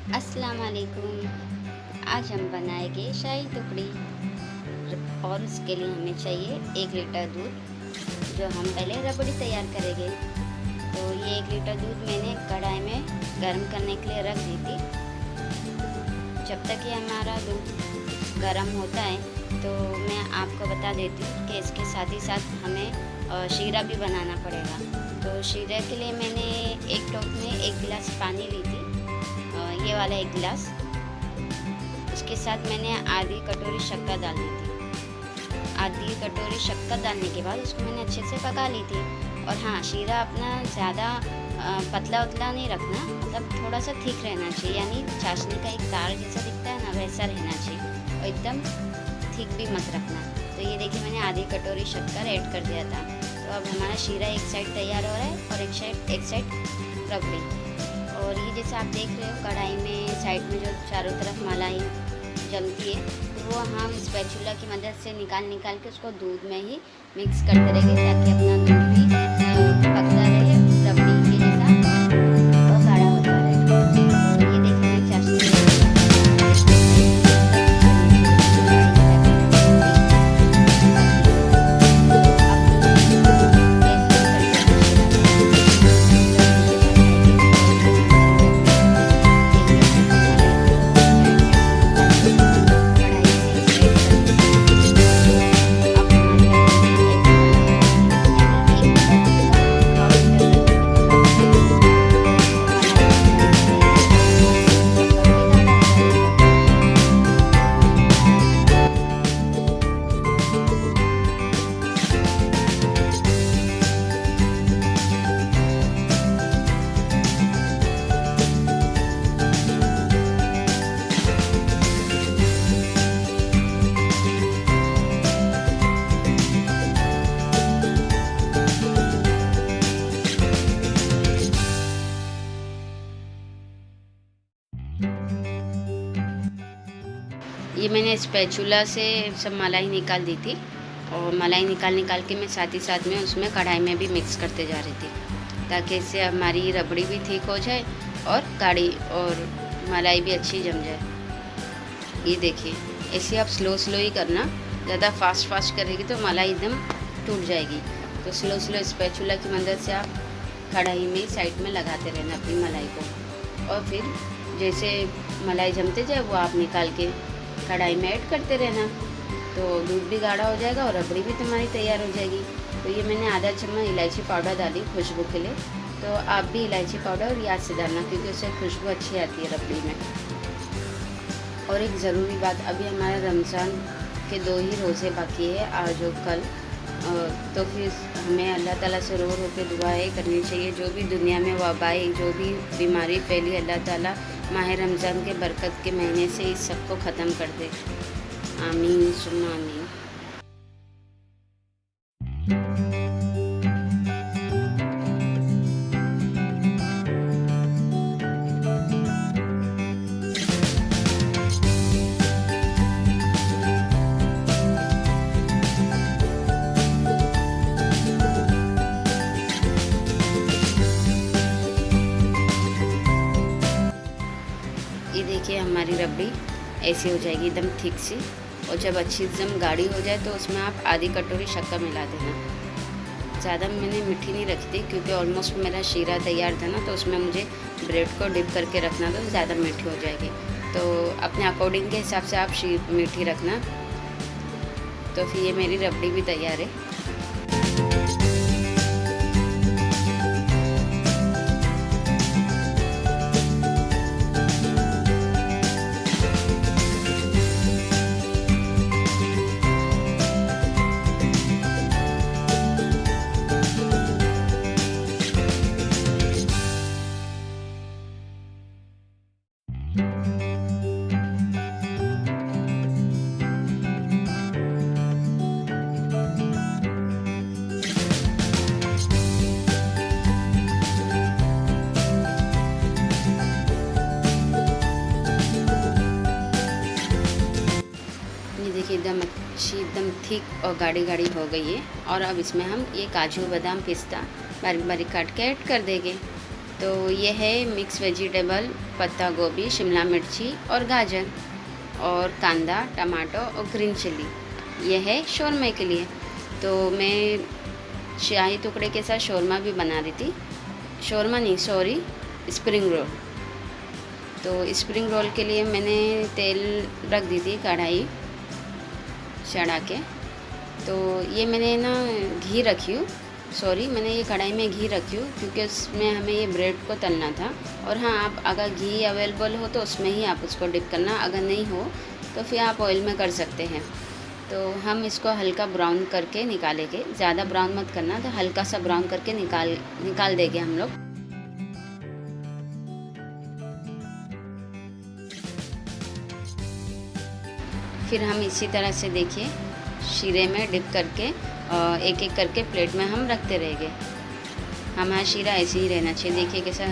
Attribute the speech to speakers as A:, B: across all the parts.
A: अस्सलाम वालेकुम। आज हम बनाएंगे शाही टुकड़ी और उसके लिए हमें चाहिए 1 लीटर दूध, जो हम पहले रबड़ी तैयार करेंगे। तो ये 1 लीटर दूध मैंने कढ़ाई में गर्म करने के लिए रख दी थी। जब तक ये हमारा दूध गर्म होता है तो मैं आपको बता देती हूँ कि इसके साथ ही साथ हमें शीरा भी बनाना पड़ेगा। तो शीरा के लिए मैंने एक टोप में 1 गिलास पानी ली थी, ये वाला 1 गिलास। उसके साथ मैंने आधी कटोरी शक्कर डाल दी थी। आधी कटोरी शक्कर डालने के बाद उसको मैंने अच्छे से पका ली थी। और हाँ, शीरा अपना ज़्यादा पतला उतला नहीं रखना, मतलब थोड़ा सा थिक रहना चाहिए, यानी चाशनी का एक तार जैसा दिखता है ना, वैसा रहना चाहिए, और एकदम थिक भी मत रखना। तो ये देखिए, मैंने आधी कटोरी शक्कर ऐड कर दिया था। तो अब हमारा शीरा एक साइड तैयार हो रहा है और एक साइड रबड़ी। और ये जैसे आप देख रहे हो, कढ़ाई में साइड में जो चारों तरफ मलाई जमती है, तो वो हम स्पैचुला की मदद से निकाल के उसको दूध में ही मिक्स करते रहेंगे, ताकि अपना दूध भी पकता रहे, रबड़ी के जैसा और गाढ़ा होता रहे। तो ये देखिए, मैं चाशनी ये मैंने स्पैचुला से सब मलाई निकाल दी थी, और मलाई निकाल के मैं साथ में उसमें कढ़ाई में भी मिक्स करते जा रही थी, ताकि इससे हमारी रबड़ी भी ठीक हो जाए और गाढ़ी और मलाई भी अच्छी जम जाए। ये देखिए, ऐसे आप स्लो ही करना, ज़्यादा फास्ट करेगी तो मलाई एकदम टूट जाएगी। तो स्लो स्पैचुला की मदद से आप कढ़ाई में साइड में लगाते रहना अपनी मलाई को, और फिर जैसे मलाई जमते जाए वो आप निकाल के कढ़ाई में ऐड करते रहना। तो दूध भी गाढ़ा हो जाएगा और रबड़ी भी तुम्हारी तैयार हो जाएगी। तो ये मैंने आधा चम्मच इलायची पाउडर डाली खुशबू के लिए। तो आप भी इलायची पाउडर याद से डालना, क्योंकि उससे खुशबू अच्छी आती है रबड़ी में। और एक ज़रूरी बात, अभी हमारा रमज़ान के 2 ही रोज़े बाकी है, आज और कल। तो फिर हमें अल्लाह ताला से रो के दुआएं करनी चाहिए। जो भी दुनिया में वबाएं, जो भी बीमारी फैली, अल्लाह ताला माह रमज़ान के बरकत के महीने से इस सबको ख़त्म कर दे। आमीन सुम्मा आमीन। ये देखिए, हमारी रबड़ी ऐसी हो जाएगी एकदम थिक सी। और जब अच्छी एकदम गाढ़ी हो जाए तो उसमें आप आधी कटोरी शक्कर मिला देना। ज़्यादा मैंने मीठी नहीं रखी थी, क्योंकि ऑलमोस्ट मेरा शीरा तैयार था ना, तो उसमें मुझे ब्रेड को डिप करके रखना था, तो ज़्यादा मीठी हो जाएगी। तो अपने अकॉर्डिंग के हिसाब से आप मीठी रखना। तो फिर ये मेरी रबड़ी भी तैयार है। देखिए, एकदम अच्छी, एकदम थिक और गाढ़ी हो गई है। और अब इसमें हम ये काजू बादाम पिस्ता बारीक काट के ऐड कर देंगे। तो ये है मिक्स वेजिटेबल, पत्ता गोभी, शिमला मिर्ची और गाजर और कांदा, टमाटो और ग्रीन चिली। ये है शौरमा के लिए। तो मैं शाही टुकड़े के साथ शौरमा भी बना रही थी। शौरमा नहीं, सॉरी, स्प्रिंग रोल। तो स्प्रिंग रोल के लिए मैंने तेल रख दी थी, कढ़ाई चढ़ा के। तो ये मैंने ना घी रखी हूँ, सॉरी, मैंने ये कढ़ाई में घी रखी हूँ क्योंकि उसमें हमें ये ब्रेड को तलना था। और हाँ, आप अगर घी अवेलेबल हो तो उसमें ही आप उसको डिप करना, अगर नहीं हो तो फिर आप ऑयल में कर सकते हैं। तो हम इसको हल्का ब्राउन करके निकालेंगे, ज़्यादा ब्राउन मत करना, तो हल्का सा ब्राउन करके निकाल देंगे हम लोग। फिर हम इसी तरह से देखिए शीरे में डिप करके एक एक करके प्लेट में हम रखते रहेंगे। हमारा शीरा ऐसे ही रहना चाहिए। देखिए कैसा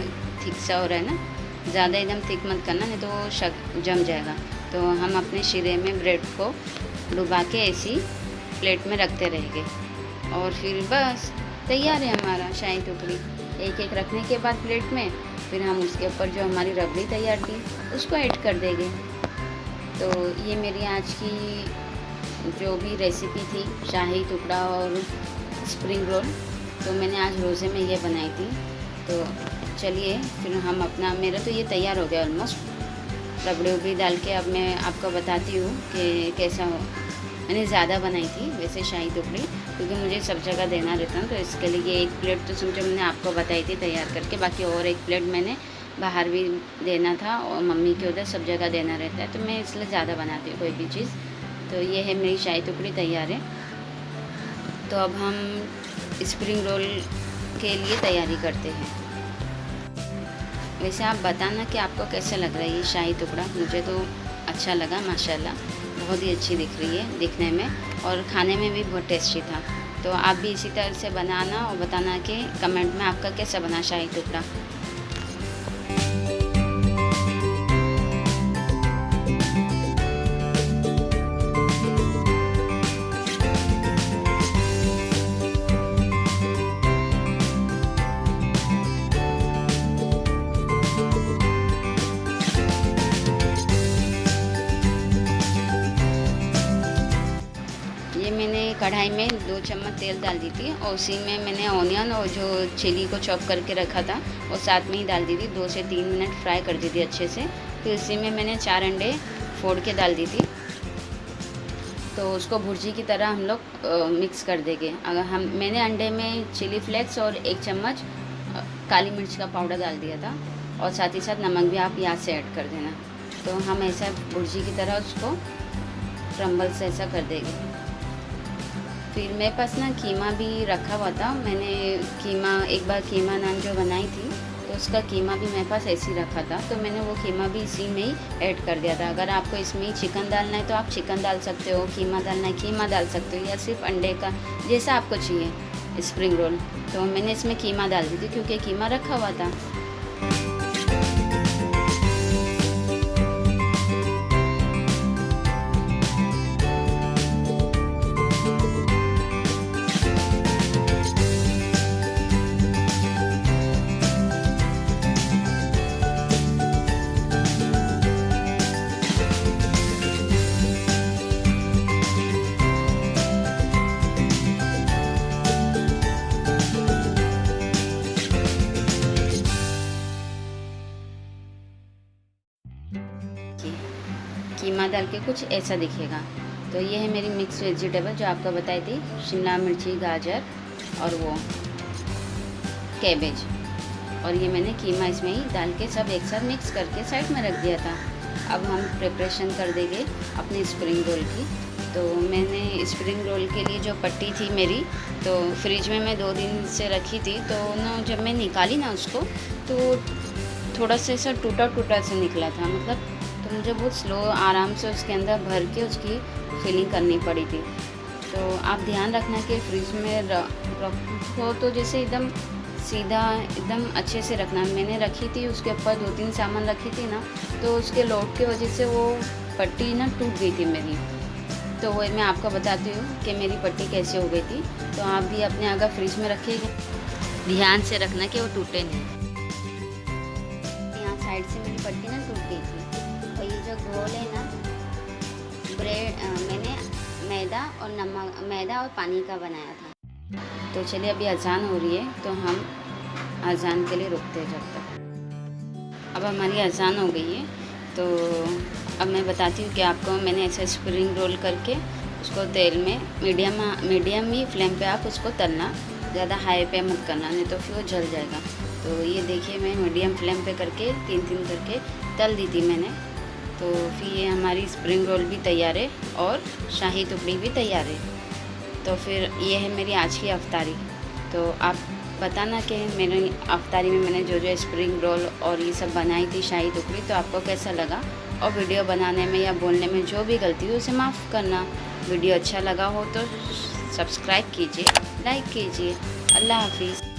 A: थिक सा हो रहा है ना, ज़्यादा एकदम थिक मत करना, नहीं तो वो जम जाएगा। तो हम अपने शीरे में ब्रेड को डुबा के ऐसी प्लेट में रखते रहेंगे और फिर बस तैयार है हमारा शाही टुकड़ी। एक एक रखने के बाद प्लेट में फिर हम उसके ऊपर जो हमारी रबड़ी तैयार थी उसको ऐड कर देंगे। तो ये मेरी आज की जो भी रेसिपी थी शाही टुकड़ा और स्प्रिंग रोल, तो मैंने आज रोज़े में ये बनाई थी। तो चलिए फिर हम अपना, मेरा तो ये तैयार हो गया ऑलमोस्ट। रबड़ी उबड़ी डाल के अब मैं आपको बताती हूँ कि कैसा हो। मैंने ज़्यादा बनाई थी वैसे शाही टुकड़ी, क्योंकि मुझे सब जगह देना रहता है। तो इसके लिए एक प्लेट तो समझो मैंने आपको बताई थी तैयार करके, बाकी और एक प्लेट मैंने बाहर भी देना था और मम्मी के उधर सब जगह देना रहता है। तो मैं इसलिए ज़्यादा बनाती हूँ कोई भी चीज़। तो ये है मेरी शाही टुकड़ी तैयार है। तो अब हम स्प्रिंग रोल के लिए तैयारी करते हैं। वैसे आप बताना कि आपको कैसा लग रहा है ये शाही टुकड़ा। मुझे तो अच्छा लगा माशाल्लाह, बहुत ही अच्छी दिख रही है दिखने में और खाने में भी बहुत टेस्टी था। तो आप भी इसी तरह से बनाना और बताना कि कमेंट में आपका कैसा बना शाही टुकड़ा। मैंने कढ़ाई में 2 चम्मच तेल डाल दी थी और उसी में मैंने ऑनियन और जो चिली को चॉप करके रखा था वो साथ में ही डाल दी थी। 2 से 3 मिनट फ्राई कर दी थी अच्छे से। फिर उसी में मैंने 4 अंडे फोड़ के डाल दी थी। तो उसको भुर्जी की तरह हम लोग मिक्स कर देंगे। अगर मैंने अंडे में चिली फ्लेक्स और 1 चम्मच काली मिर्च का पाउडर डाल दिया था और साथ ही साथ नमक भी आप याद से ऐड कर देना। तो हम ऐसा भुर्जी की तरह उसको क्रम्बल से ऐसा कर देंगे। फिर मेरे पास ना कीमा भी रखा हुआ था। मैंने कीमा एक बार कीमा नान जो बनाई थी तो उसका कीमा भी मेरे पास ऐसे ही रखा था। तो मैंने वो कीमा भी इसी में ही ऐड कर दिया था। अगर आपको इसमें ही चिकन डालना है तो आप चिकन डाल सकते हो, कीमा डालना है कीमा डाल सकते हो, या सिर्फ अंडे का जैसा आपको चाहिए स्प्रिंग रोल। तो मैंने इसमें कीमा डाल दी थी क्योंकि कीमा रखा हुआ था। कीमा डाल के कुछ ऐसा दिखेगा। तो ये है मेरी मिक्स वेजिटेबल जो आपको बताई थी, शिमला मिर्ची, गाजर और वो कैबेज, और ये मैंने कीमा इसमें ही डाल के सब एक साथ मिक्स करके साइड में रख दिया था। अब हम प्रिपरेशन कर देंगे अपने स्प्रिंग रोल की। तो मैंने स्प्रिंग रोल के लिए जो पट्टी थी मेरी, तो फ्रिज में मैं 2 दिन से रखी थी। तो ना जब मैं निकाली ना उसको तो थोड़ा सा ऐसा टूटा टूटा से निकला था, मतलब तो मुझे बहुत स्लो आराम से उसके अंदर भर के उसकी फिलिंग करनी पड़ी थी। तो आप ध्यान रखना कि फ्रिज में रखो तो जैसे एकदम सीधा एकदम अच्छे से रखना। मैंने रखी थी उसके ऊपर 2-3 सामान रखी थी ना, तो उसके लोड की वजह से वो पट्टी ना टूट गई थी मेरी। तो वो मैं आपको बताती हूँ कि मेरी पट्टी कैसे हो गई थी। तो आप भी अपने अगर फ्रिज में रखिएगा ध्यान से रखना कि वो टूटे नहीं। साइड से मेरी पट्टी ना टूट गई थी। और ये जो घोल है ना, ब्रेड मैंने मैदा और पानी का बनाया था। तो चलिए अभी अजान हो रही है, तो हम अजान के लिए रुकते हैं जब तक। अब हमारी अजान हो गई है, तो अब मैं बताती हूँ कि आपको मैंने ऐसे स्प्रिंग रोल करके उसको तेल में मीडियम ही फ्लेम पे आप उसको तलना, ज़्यादा हाई पे मत करना, नहीं तो फिर वो जल जाएगा। तो ये देखिए मैं मीडियम फ्लेम पे करके तीन करके तल दी थी मैंने। तो फिर ये हमारी स्प्रिंग रोल भी तैयार है और शाही टुकड़ी भी तैयार है। तो फिर ये है मेरी आज की अफ्तारी। तो आप बताना कि मेरी अफ्तारी में मैंने जो स्प्रिंग रोल और ये सब बनाई थी शाही टुकड़ी, तो आपको कैसा लगा। और वीडियो बनाने में या बोलने में जो भी गलती हो उसे माफ़ करना। वीडियो अच्छा लगा हो तो सब्सक्राइब कीजिए, लाइक कीजिए। अल्लाह हाफिज़।